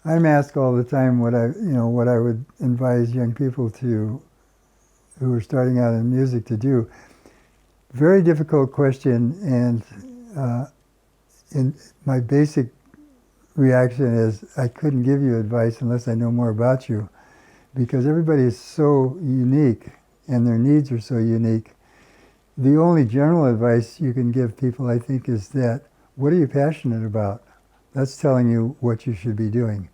I'm asked all the time what I would advise young people to who are starting out in music to do. Very difficult question, and in my basic reaction is I couldn't give you advice unless I know more about you, because everybody is so unique and their needs are so unique. The only general advice you can give people, I think, is that what are you passionate about? That's telling you what you should be doing.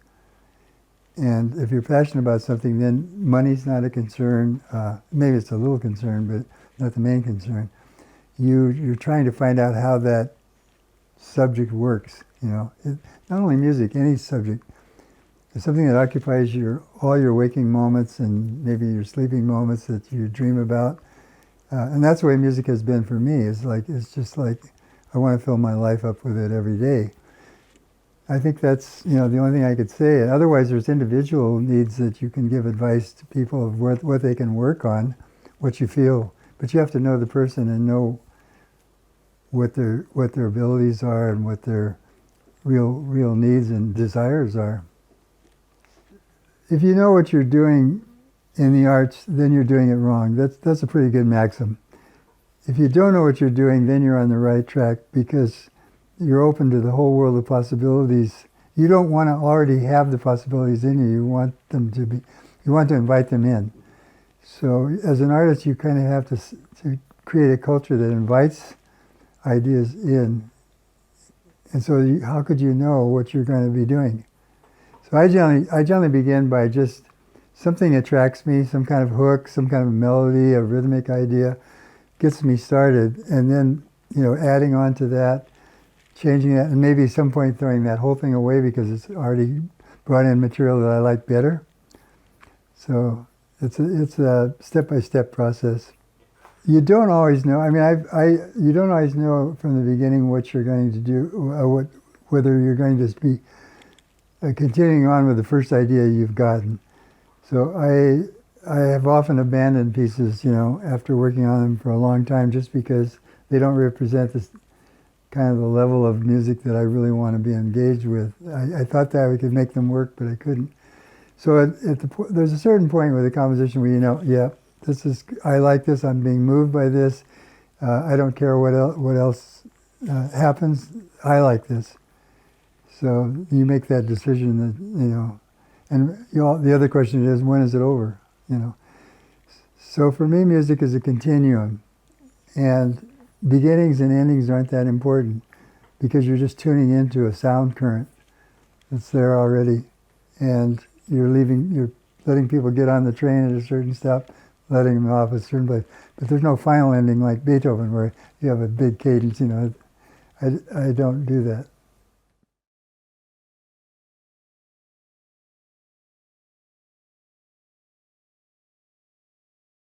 And if you're passionate about something, then money's not a concern. Maybe it's a little concern, but not the main concern. You're trying to find out how that subject works. Not only music, any subject. It's something that occupies all your waking moments and maybe your sleeping moments that you dream about. And that's the way music has been for me. It's just like I want to fill my life up with it every day. I think that's the only thing I could say. Otherwise, there's individual needs that you can give advice to people of what they can work on, what you feel. But you have to know the person and know what their abilities are and what their real needs and desires are. If you know what you're doing in the arts, then you're doing it wrong. That's a pretty good maxim. If you don't know what you're doing, then you're on the right track because you're open to the whole world of possibilities. You don't want to already have the possibilities in you. You want to invite them in. So as an artist, you kind of have to create a culture that invites ideas in. And so how could you know what you're going to be doing? So I generally begin by just something attracts me, some kind of hook, some kind of melody, a rhythmic idea, gets me started, and then adding on to that, changing that, and maybe at some point throwing that whole thing away because it's already brought in material that I like better. So it's a step-by-step process. You don't always know. I mean, you don't always know from the beginning what you're going to do, whether you're going to be continuing on with the first idea you've gotten. So I have often abandoned pieces, after working on them for a long time, just because they don't represent this kind of the level of music that I really want to be engaged with. I thought that we could make them work, but I couldn't. So there's a certain point with a composition where yeah, I like this. I'm being moved by this. I don't care what else happens. I like this. So you make that decision that and the other question is, when is it over? So for me, music is a continuum, and beginnings and endings aren't that important because you're just tuning into a sound current that's there already, and you're letting people get on the train at a certain stop, letting them off at a certain place. But there's no final ending like Beethoven where you have a big cadence. I don't do that.